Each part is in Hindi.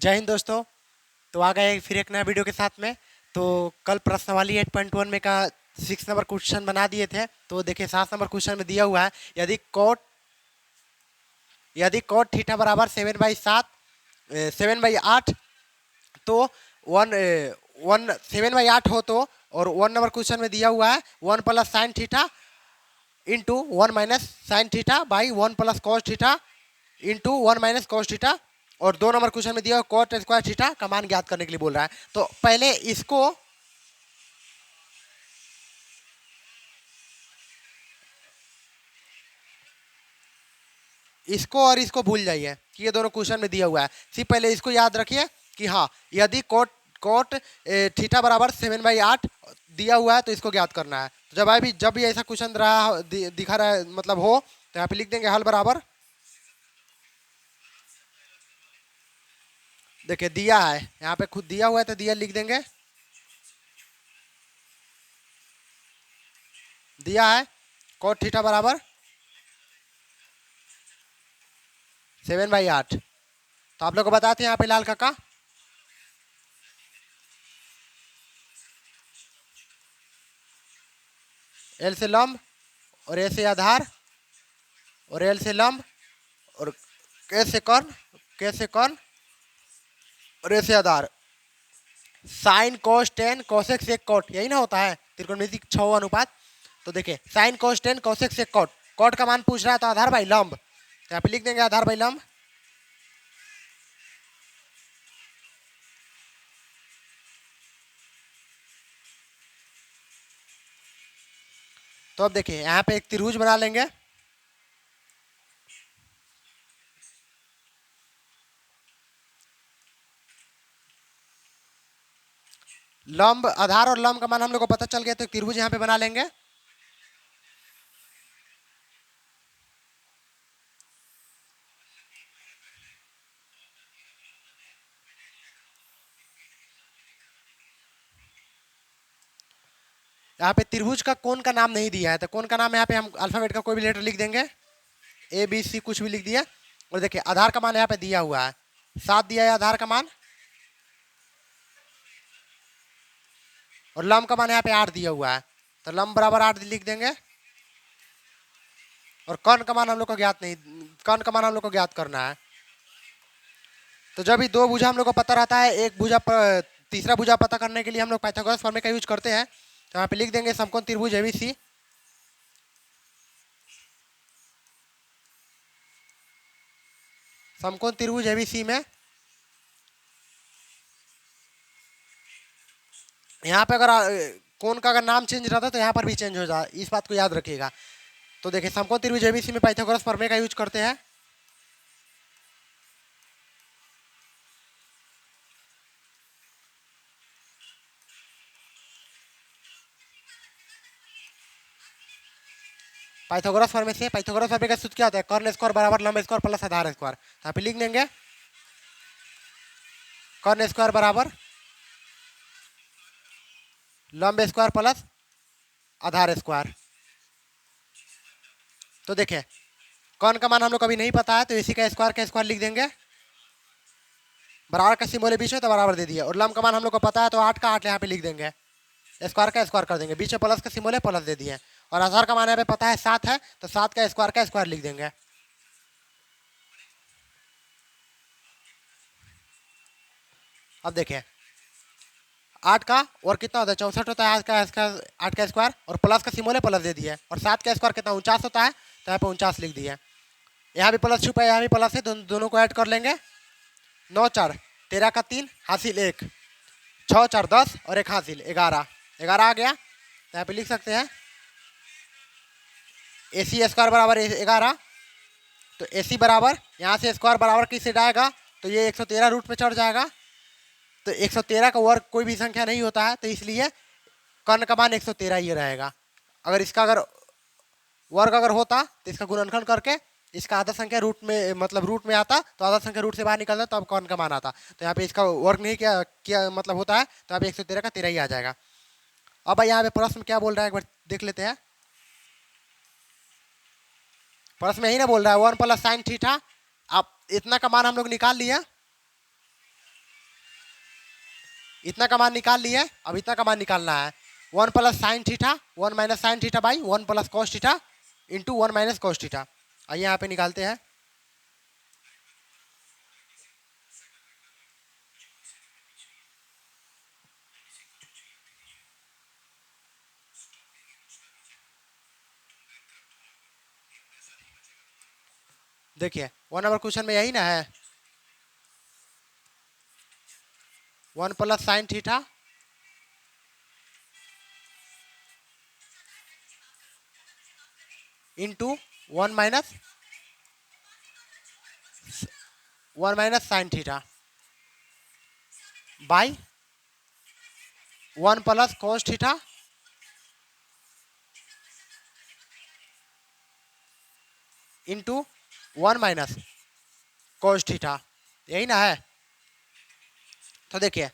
जय हिंद दोस्तों। तो आ गए फिर एक नया वीडियो के साथ में। तो कल प्रश्नावली 8.1 में का 6 नंबर क्वेश्चन बना दिए थे। तो देखिए 7 नंबर क्वेश्चन में दिया हुआ है, यदि कोट थीटा बराबर 7/8 तो 7/8 हो तो, और 1 नंबर क्वेश्चन में दिया हुआ है 1 plus sine theta into 1 minus sine theta by 1 plus cos theta into 1 minus cos theta, और 2 नंबर क्वेश्चन में दिया हुआ कॉट स्क्वायर थीटा का मान ज्ञात करने के लिए बोल रहा है। तो पहले इसको और इसको भूल जाइए कि ये दोनों क्वेश्चन में दिया हुआ है। सिर्फ पहले इसको याद रखिए कि हाँ, यदि कोट कोट थीटा बराबर 7/8 दिया हुआ है तो इसको ज्ञात करना है। तो जब भी ऐसा क्वेश्चन रहा दिखा रहा है मतलब हो, तो यहाँ पे लिख देंगे हल बराबर। देखिए दिया है, यहाँ पे खुद दिया हुआ है तो दिया लिख देंगे। दिया है कोट थीटा बराबर 7/8। तो आप लोग को बताते हैं यहाँ पे लाल काका, एल से लंब और ए से आधार और एल से लंब और के से कर्ण और ए से आधार, sine cos tan cosec sec cot, यही ना होता है त्रिकोणमिति 6 अनुपात। तो देखिए sine cos tan cosec sec cot, cot का मान पूछ रहा है तो आधार बाई लंब, यहाँ पे लिख देंगे आधार बाई लंब। तो अब देखिए यहाँ पे एक त्रिभुज बना लेंगे। लंब आधार और लंब का मान हम लोग को पता चल गया, तो त्रिभुज यहाँ पे बना लेंगे। यहाँ पे त्रिभुज का कोण का नाम नहीं दिया है, तो कोण का नाम यहाँ पे हम अल्फाबेट का कोई भी लेटर लिख देंगे, ए बी सी कुछ भी लिख दिया। और देखिए आधार का मान यहाँ पे दिया हुआ है 7 दिया है आधार का मान, और लंब का मान यहाँ पे 8 दिया हुआ है, तो लंब बराबर 8 लिख देंगे। और कर्ण का मान हम लोग को ज्ञात नहीं, कर्ण का मान हम लोग को ज्ञात करना है। तो जब भी दो भुजा हम लोग को पता रहता है, एक भुजा तीसरा भुजा पता करने के लिए हम लोग पाइथागोरस फॉर्मूले का यूज करते हैं। तो यहाँ पे लिख देंगे समकोण त्रिभुज एबीसी, समकोण त्रिभुज एबीसी में यहाँ पे अगर कोण का अगर नाम चेंज रहता तो यहाँ पर भी चेंज हो जाए, इस बात को याद रखिएगा। तो देखिए समकोण त्रिभुज एबीसी में पाइथागोरस फॉर्मूले का यूज करते हैं। पाइथागोरस फॉर्मूले से पाइथागोरस फॉर्मूले का सूत्र क्या होता है, कर्ण स्क्वायर बराबर लंब स्क्वायर प्लस आधार स्क्वायर। यहाँ पे लिख देंगे कर्ण स्क्वायर बराबर लंब स्क्वायर प्लस आधार स्क्वायर। तो देखिए कर्ण का मान हम लोग को अभी नहीं पता है, तो इसी का स्क्वायर लिख देंगे। बराबर का सिंबल बीच में तो बराबर दे दिया, और लंब का मान हम लोग को पता है तो 8 का 8 यहाँ पे लिख देंगे, स्क्वायर का स्क्वायर कर देंगे, बीच में प्लस का सिंबल है प्लस दे दिए, और आधार का मान यहाँ पे पता है 7 है तो 7 का स्क्वायर लिख देंगे। अब देखिए 8 का और कितना होता है 64 होता है, 8 का स्क्वायर और प्लस का सिंबल है प्लस दे दिया, और 7 का स्क्वायर कितना 49 होता है, तो यहाँ पे 49 लिख दिया। यहाँ भी प्लस छुपा है, यहाँ भी प्लस है, दोनों को ऐड कर लेंगे। 9 4 13 का 3 हासिल 1, 6 4 10 और 1 हासिल 11 आ गया। तो यहाँ पे लिख सकते हैं AC स्क्वायर बराबर 11। तो AC बराबर यहाँ से स्क्वायर बराबर किससे जाएगा, तो ये 113 रूट में चढ़ जाएगा। तो 113 का वर्ग कोई भी संख्या नहीं होता है, तो इसलिए कर्ण का मान 113 ही रहेगा। अगर इसका वर्ग अगर होता तो इसका गुणनखंड करके इसका आधा संख्या रूट में मतलब रूट में आता, तो आधा संख्या रूट से बाहर निकलता तो अब कर्ण का मान आता। तो यहाँ पे इसका वर्ग नहीं किया मतलब होता है, तो यहाँ पे 113 का 13 ही आ जाएगा। अब यहाँ पे प्रश्न क्या बोल रहा है एक बार देख लेते हैं। प्रश्न में यही ना बोल रहा है 1 प्लस साइन थीटा। अब इतना का मान हम लोग निकाल लिया, इतना का मान निकाल लिए, अब इतना का मान निकालना है। 1 plus sine theta 1 minus sine theta by 1 plus cos theta into 1 minus cos theta. आइए यहाँ पे निकालते हैं। देखिए 1 नंबर क्वेश्चन में यही ना है, 1 plus sine theta into 1 minus sine theta by 1 plus cos theta into 1 minus cos theta, यही ना है। तो देखिए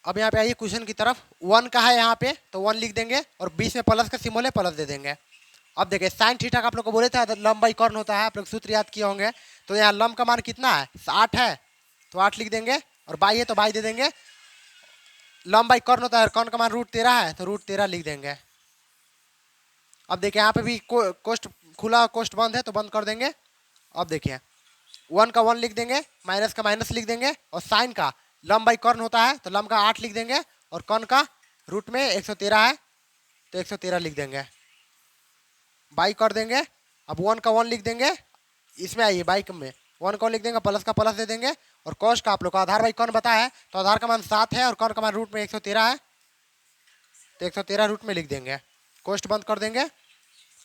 अब यहाँ पे आइए क्वेश्चन की तरफ। 1 का है यहाँ पे तो 1 लिख देंगे और बीच में प्लस का सिंबल है, प्लस दे देंगे। अब देखिए साइन थीटा का आप लोग को बोले थे लंब बाई कर्ण होता है, आप लोग सूत्र याद किए होंगे। तो यहाँ लंब का मान कितना है, 8 है तो 8 लिख देंगे, और बाई है तो बाई दे देंगे। लंब बाई कर्ण होता है, कर्ण का मान √13 है तो √13 लिख देंगे। अब देखिए यहाँ पे भी कोष्ट खुला, कोष्ट बंद है तो बंद कर देंगे। अब देखिए 1 का 1 लिख देंगे, माइनस का माइनस लिख देंगे, और साइन का लंब बाई कर्ण होता है तो लंब का 8 लिख देंगे, और कर्ण का रूट में 113 है तो 113 लिख देंगे, बाई कर देंगे। अब 1 का 1 लिख देंगे, इसमें आइए बाई में 1 का 1 लिख देंगे, प्लस का प्लस दे देंगे, और कॉस का आप लोग का आधार बाई कर्ण बताया है तो आधार का मान 7 है और कर्ण का मान रूट में 113 है तो 113 रूट में लिख देंगे, कोष्ट बंद कर देंगे।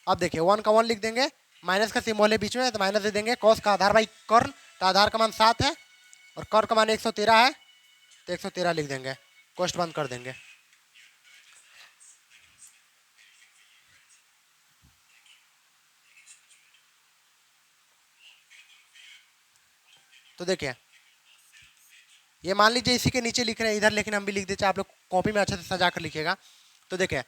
अब देखिए 1 का 1 लिख देंगे, माइनस का सिंबल है बीच में तो माइनस दे देंगे, कॉस का आधार बाई कर्ण तो आधार का मान 7 है और कर्ण का मान 113 है तो 113 लिख देंगे, कोष्ट बंद कर देंगे। तो देखिए ये मान लीजिए इसी के नीचे लिख रहे हैं इधर, लेकिन हम भी लिख देते, आप लोग कॉपी में अच्छे से सजा कर लिखिएगा। तो देखिए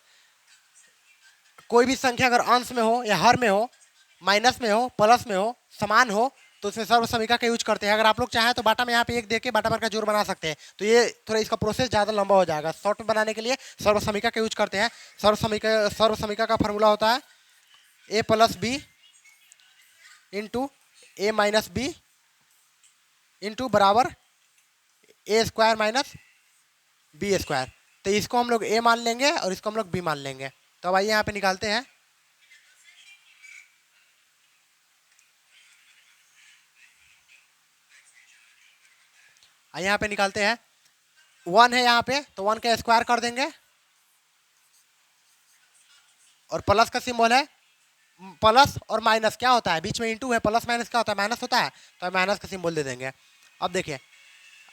कोई भी संख्या अगर अंश में हो या हर में हो, माइनस में हो, प्लस में हो, समान हो, तो उसमें सर्व समीका का यूज करते हैं। अगर आप लोग चाहें तो बाटा में यहाँ पे 1 देके बाटा भर का जोड़ बना सकते हैं, तो ये थोड़ा इसका प्रोसेस ज़्यादा लंबा हो जाएगा। शॉर्ट में बनाने के लिए सर्व समीका का यूज करते हैं। सर्व समीका का फॉर्मूला होता है a plus B into A minus B into बराबर A square minus B square. तो इसको हम लोग a मान लेंगे और इसको हम लोग b मान लेंगे। तो अब आइए यहाँ पे निकालते हैं। यहाँ पे निकालते हैं, 1 है यहाँ पे तो 1 का स्क्वायर कर देंगे, और प्लस का सिंबल है, प्लस और माइनस क्या होता है बीच में इंटू है, प्लस माइनस क्या होता है, माइनस होता है, तो माइनस का सिंबल दे देंगे। अब देखिए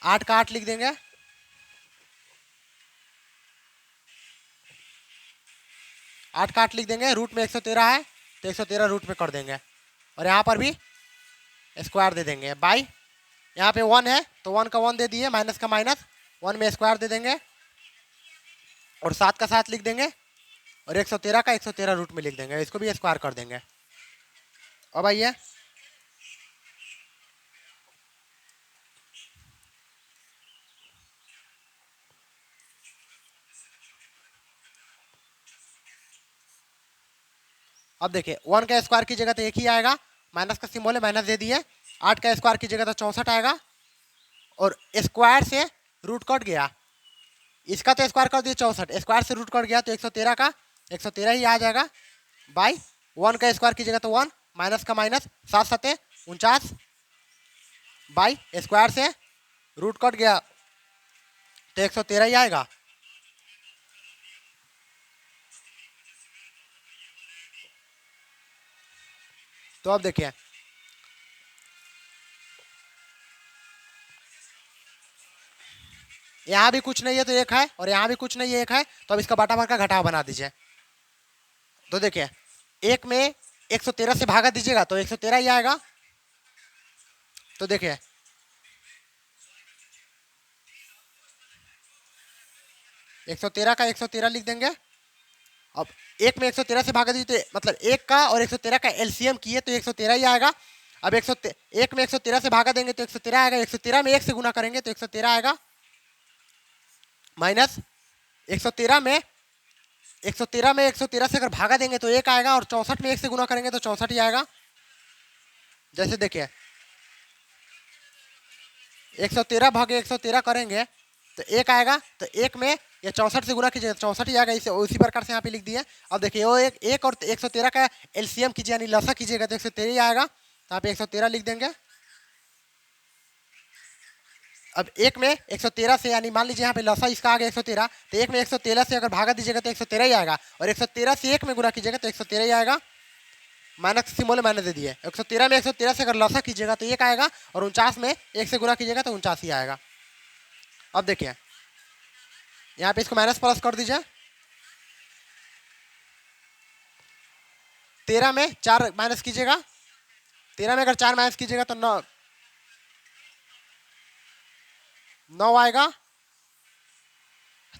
8 का 8 लिख देंगे, लिख देंगे, रूट में 113 है तो 113 रूट में कर देंगे, और यहाँ पर भी स्क्वायर दे देंगे बाई, यहाँ पे 1 है तो 1 का 1 दे दिए, माइनस का माइनस, 1 में स्क्वायर दे देंगे, और 7 का 7 लिख देंगे, और 113 का 113 रूट में लिख देंगे, इसको भी स्क्वायर कर देंगे। अब आइए अब देखिए 1 का स्क्वायर की जगह तो एक ही आएगा, माइनस का सिंबल है माइनस दे दिए, 8 का स्क्वायर की जगह तो 64 आएगा, और स्क्वायर से रूट कट गया, इसका तो स्क्वायर कर दिए 64, स्क्वायर से रूट कट गया तो 113 का 113 ही आ जाएगा, बाई 1 का स्क्वायर की जगह तो 1, माइनस का माइनस, 7 7 49, बाई स्क्वायर से रूट कट गया तो 113 ही आएगा। तो अब देखिए यहाँ भी कुछ नहीं है तो 1 है, और यहाँ भी कुछ नहीं है 1 है, तो अब इसका बाटा भर का घटाव बना दीजिए। तो देखिए 1 में 113 से भागा दीजिएगा तो 113 ही आएगा। तो देखिए एक सौ तेरह का 113 लिख देंगे। अब 1 में 113 से भागा दीजिए तो मतलब 1 का और 113 का एलसीएम किए तो 113 ही आएगा। अब 1 में 113 से भागा देंगे तो 113 आएगा, 113 में 1 से गुना करेंगे तो 113 आएगा। माइनस 113 में 113 से अगर भागा देंगे तो 1 आएगा, और 64 में 1 से गुना करेंगे तो 64 ही आएगा। जैसे देखिए 113 भागे 113 करेंगे तो 1 आएगा, तो 1 में या 64 से गुना कीजिएगा 64 ही आएगा। इसे उसी प्रकार से यहाँ पे लिख दिए। अब देखिए वो एक और 113 का एलसीएम कीजिए यानी लसा कीजिएगा तो 113 ही आएगा, तो यहाँ पे 113 लिख देंगे। अब 1 में 113 से यानी मान लीजिए यहाँ पे लसा इसका आ गया 113, तो 1 में 113 से अगर भागा दीजिएगा तो 113 ही आएगा, और 113 से 1 में गुना कीजिएगा तो 113 ही आएगा। माइनस सिंबल माइनस दे दिए। 113 में 113 से अगर लसा कीजिएगा तो 1 आएगा, और 49 में 1 से गुना कीजिएगा तो 49 ही आएगा। अब देखिए यहाँ पे इसको माइनस प्लस कर दीजिए। 13 में 4 माइनस कीजिएगा, 13 में अगर 4 माइनस कीजिएगा तो 9 आएगा।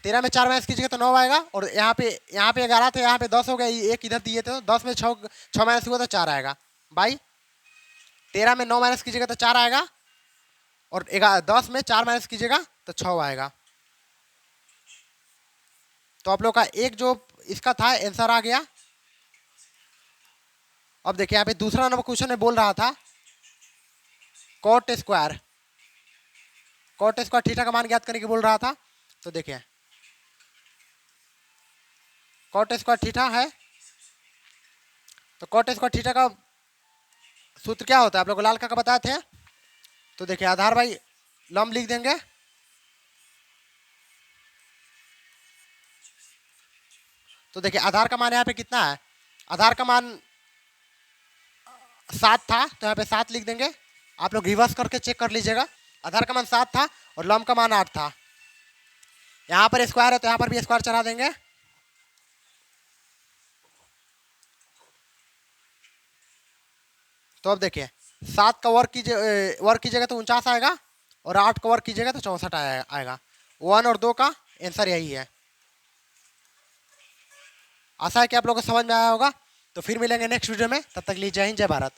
13 में 4 माइनस कीजिएगा तो 9 आएगा, और यहाँ पे 11 थे, यहाँ पे 10 हो गया, एक इधर दिए थे, 10 में 6 माइनस हुआ तो 4 आएगा। बाई 13 में 9 माइनस कीजिएगा तो 4 आएगा, और 10 में 4 माइनस कीजिएगा तो 6 आएगा। तो आप लोग का एक जो इसका था आंसर आ गया। अब देखिए यहाँ पे दूसरा नंबर क्वेश्चन में बोल रहा था कॉट स्क्वायर थीटा का मान ज्ञात करने की बोल रहा था। तो देखिए कॉट स्क्वायर थीटा है, तो कॉट स्क्वायर थीटा का सूत्र क्या होता है आप लोग को लाल का बताए थे। तो देखिए आधार बाई लंब लिख देंगे। तो देखिए आधार का मान यहाँ पे कितना है, आधार का मान 7 था, तो यहाँ पे 7 लिख देंगे। आप लोग रिवर्स करके चेक कर लीजिएगा। आधार का मान 7 था और लंब का मान 8 था। यहाँ पर स्क्वायर है तो यहाँ पर भी स्क्वायर चढ़ा देंगे। तो अब देखिए 7 का वर्ग कीजिएगा तो 49 आएगा, और 8 का वर्ग कीजिएगा तो 64 आएगा। 1 और 2 का आंसर यही है। आशा है कि आप लोगों को समझ में आया होगा। तो फिर मिलेंगे नेक्स्ट वीडियो में, तब तक के लिए जय हिंद जय भारत।